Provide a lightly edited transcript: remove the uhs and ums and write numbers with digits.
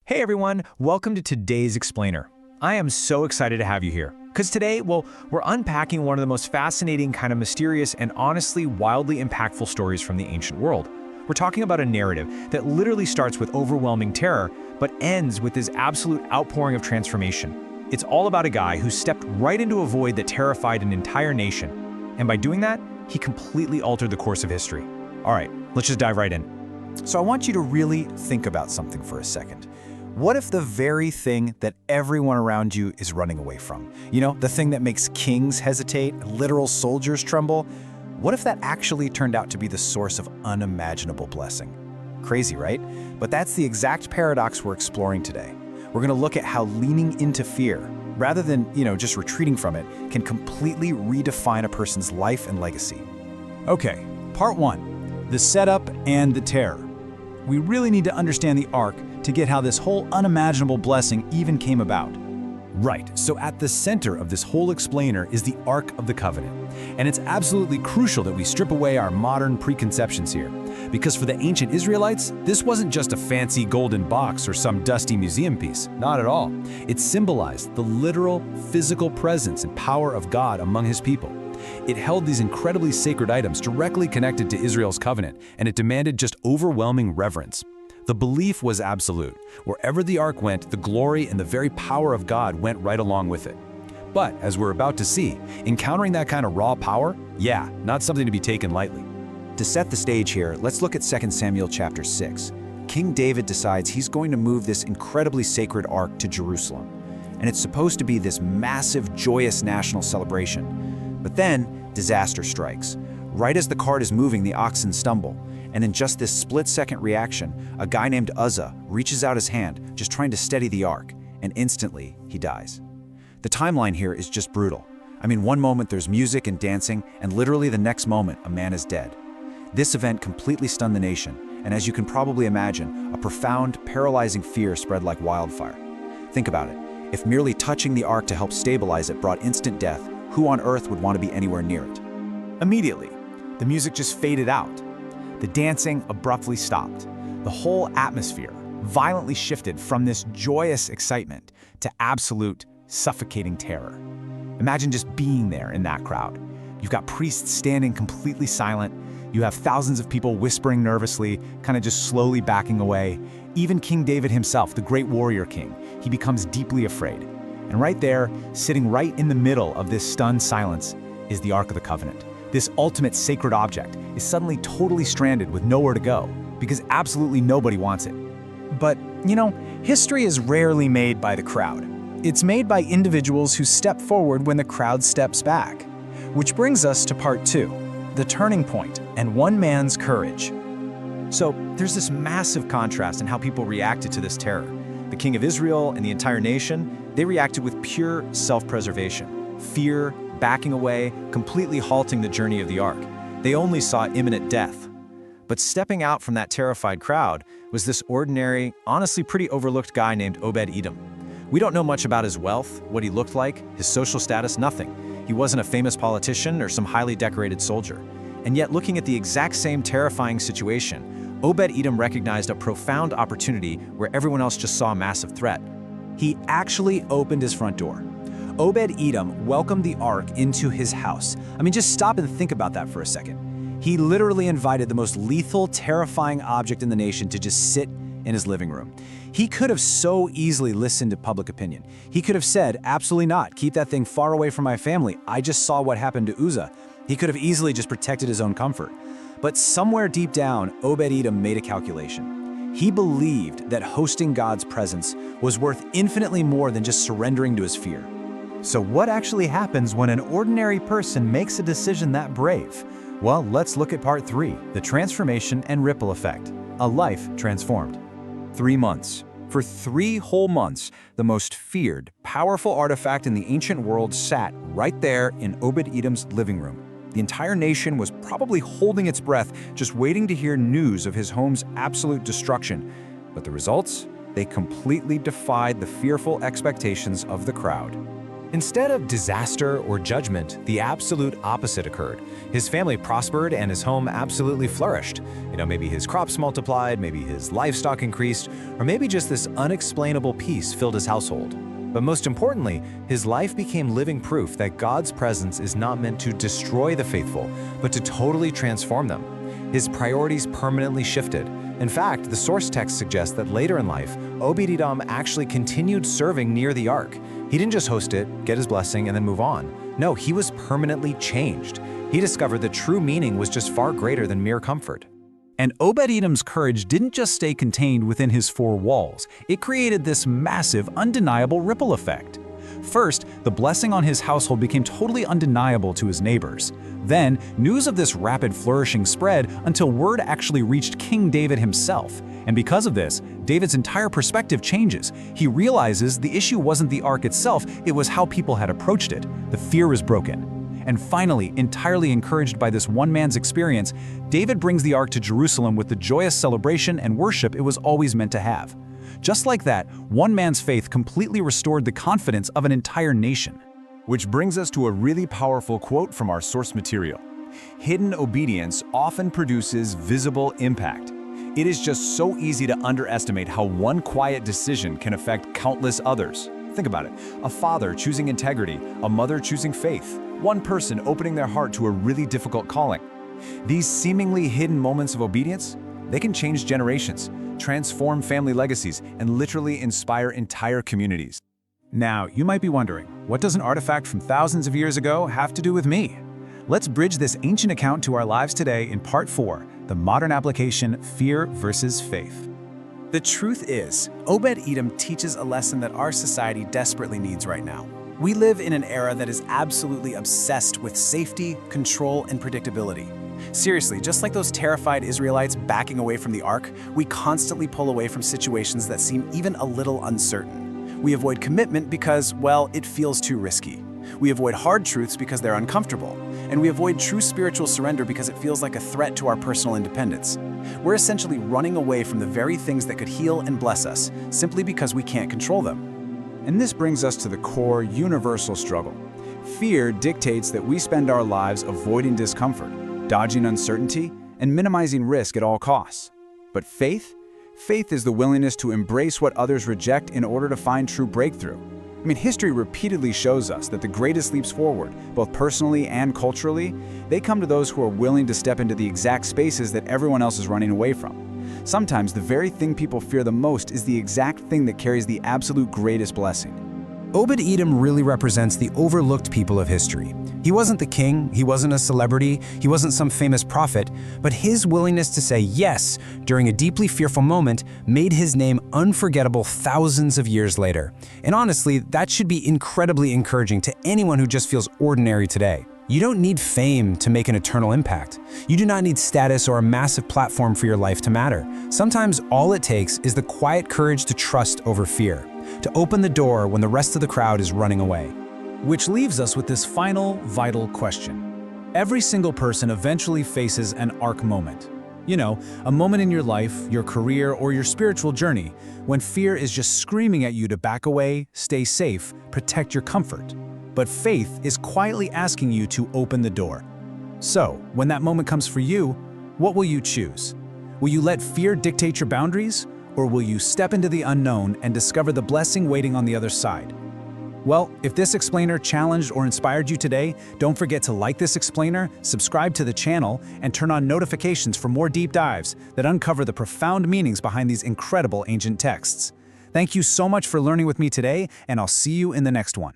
Hey everyone, welcome to today's Explainer. I am so excited to have you here, because today, we're unpacking one of the most fascinating, kind of mysterious, and honestly wildly impactful stories from the ancient world. We're talking about a narrative that literally starts with overwhelming terror, but ends with this absolute outpouring of transformation. It's all about a guy who stepped right into a void that terrified an entire nation. And by doing that, he completely altered the course of history. All right, let's just dive right in. So I want you to really think about something for a second. What if the very thing that everyone around you is running away from, the thing that makes kings hesitate, literal soldiers tremble, what if that actually turned out to be the source of unimaginable blessing? Crazy, right? But that's the exact paradox we're exploring today. We're going to look at how leaning into fear, rather than, just retreating from it, can completely redefine a person's life and legacy. Okay, part one, the setup and the terror. We really need to understand the ark to get how this whole unimaginable blessing even came about. Right, so at the center of this whole explainer is the Ark of the Covenant. And it's absolutely crucial that we strip away our modern preconceptions here. Because for the ancient Israelites, this wasn't just a fancy golden box or some dusty museum piece. Not at all. It symbolized the literal, physical presence and power of God among his people. It held these incredibly sacred items directly connected to Israel's covenant, and it demanded just overwhelming reverence. The belief was absolute. Wherever the ark went, the glory and the very power of God went right along with it. But, as we're about to see, encountering that kind of raw power, not something to be taken lightly. To set the stage here, let's look at 2 Samuel chapter 6. King David decides he's going to move this incredibly sacred ark to Jerusalem. And it's supposed to be this massive, joyous national celebration. But then, disaster strikes. Right as the cart is moving, the oxen stumble. And in just this split-second reaction, a guy named Uzzah reaches out his hand, just trying to steady the ark, and instantly, he dies. The timeline here is just brutal. I mean, one moment there's music and dancing, and literally the next moment, a man is dead. This event completely stunned the nation, and as you can probably imagine, a profound, paralyzing fear spread like wildfire. Think about it. If merely touching the ark to help stabilize it brought instant death, who on earth would want to be anywhere near it? Immediately, the music just faded out. The dancing abruptly stopped. The whole atmosphere violently shifted from this joyous excitement to absolute, suffocating terror. Imagine just being there in that crowd. You've got priests standing completely silent. You have thousands of people whispering nervously, kind of just slowly backing away. Even King David himself, the great warrior king, he becomes deeply afraid. And right there, sitting right in the middle of this stunned silence, is the Ark of the Covenant. This ultimate sacred object is suddenly totally stranded with nowhere to go, because absolutely nobody wants it. But, history is rarely made by the crowd. It's made by individuals who step forward when the crowd steps back. Which brings us to part two, the turning point and one man's courage. So there's this massive contrast in how people reacted to this terror. The king of Israel and the entire nation, they reacted with pure self-preservation, fear, backing away, completely halting the journey of the ark. They only saw imminent death. But stepping out from that terrified crowd was this ordinary, honestly pretty overlooked guy named Obed-Edom. We don't know much about his wealth, what he looked like, his social status, nothing. He wasn't a famous politician or some highly decorated soldier. And yet, looking at the exact same terrifying situation, Obed-Edom recognized a profound opportunity where everyone else just saw a massive threat. He actually opened his front door. Obed-Edom welcomed the ark into his house. I mean, just stop and think about that for a second. He literally invited the most lethal, terrifying object in the nation to just sit in his living room. He could have so easily listened to public opinion. He could have said, absolutely not, keep that thing far away from my family. I just saw what happened to Uzzah. He could have easily just protected his own comfort. But somewhere deep down, Obed-Edom made a calculation. He believed that hosting God's presence was worth infinitely more than just surrendering to his fear. So what actually happens when an ordinary person makes a decision that brave? Well, let's look at part three, the transformation and ripple effect, a life transformed. 3 months. For 3 whole months, the most feared, powerful artifact in the ancient world sat right there in Obed-Edom's living room. The entire nation was probably holding its breath, just waiting to hear news of his home's absolute destruction. But the results? They completely defied the fearful expectations of the crowd. Instead of disaster or judgment, the absolute opposite occurred. His family prospered and his home absolutely flourished. Maybe his crops multiplied, maybe his livestock increased, or maybe just this unexplainable peace filled his household. But most importantly, his life became living proof that God's presence is not meant to destroy the faithful, but to totally transform them. His priorities permanently shifted. In fact, the source text suggests that later in life, Obed-Edom actually continued serving near the ark. He didn't just host it, get his blessing, and then move on. No, he was permanently changed. He discovered the true meaning was just far greater than mere comfort. And Obed-Edom's courage didn't just stay contained within his four walls. It created this massive, undeniable ripple effect. First, the blessing on his household became totally undeniable to his neighbors. Then, news of this rapid flourishing spread until word actually reached King David himself. And because of this, David's entire perspective changes. He realizes the issue wasn't the ark itself, it was how people had approached it. The fear was broken. And finally, entirely encouraged by this one man's experience, David brings the ark to Jerusalem with the joyous celebration and worship it was always meant to have. Just like that, one man's faith completely restored the confidence of an entire nation. Which brings us to a really powerful quote from our source material. Hidden obedience often produces visible impact. It is just so easy to underestimate how one quiet decision can affect countless others. Think about it. A father choosing integrity, a mother choosing faith, one person opening their heart to a really difficult calling. These seemingly hidden moments of obedience, they can change generations, transform family legacies, and literally inspire entire communities. Now, you might be wondering, what does an artifact from thousands of years ago have to do with me? Let's bridge this ancient account to our lives today in Part 4, the modern application, Fear versus Faith. The truth is, Obed-Edom teaches a lesson that our society desperately needs right now. We live in an era that is absolutely obsessed with safety, control, and predictability. Seriously, just like those terrified Israelites backing away from the ark, we constantly pull away from situations that seem even a little uncertain. We avoid commitment because, well, it feels too risky. We avoid hard truths because they're uncomfortable. And we avoid true spiritual surrender because it feels like a threat to our personal independence. We're essentially running away from the very things that could heal and bless us, simply because we can't control them. And this brings us to the core, universal struggle. Fear dictates that we spend our lives avoiding discomfort, dodging uncertainty, and minimizing risk at all costs. But faith? Faith is the willingness to embrace what others reject in order to find true breakthrough. History repeatedly shows us that the greatest leaps forward, both personally and culturally, they come to those who are willing to step into the exact spaces that everyone else is running away from. Sometimes the very thing people fear the most is the exact thing that carries the absolute greatest blessing. Obed-Edom really represents the overlooked people of history. He wasn't the king, he wasn't a celebrity, he wasn't some famous prophet, but his willingness to say yes during a deeply fearful moment made his name unforgettable thousands of years later. And honestly, that should be incredibly encouraging to anyone who just feels ordinary today. You don't need fame to make an eternal impact. You do not need status or a massive platform for your life to matter. Sometimes all it takes is the quiet courage to trust over fear, to open the door when the rest of the crowd is running away. Which leaves us with this final, vital question. Every single person eventually faces an ark moment. A moment in your life, your career, or your spiritual journey when fear is just screaming at you to back away, stay safe, protect your comfort. But faith is quietly asking you to open the door. So, when that moment comes for you, what will you choose? Will you let fear dictate your boundaries, or will you step into the unknown and discover the blessing waiting on the other side? Well, if this explainer challenged or inspired you today, don't forget to like this explainer, subscribe to the channel, and turn on notifications for more deep dives that uncover the profound meanings behind these incredible ancient texts. Thank you so much for learning with me today, and I'll see you in the next one.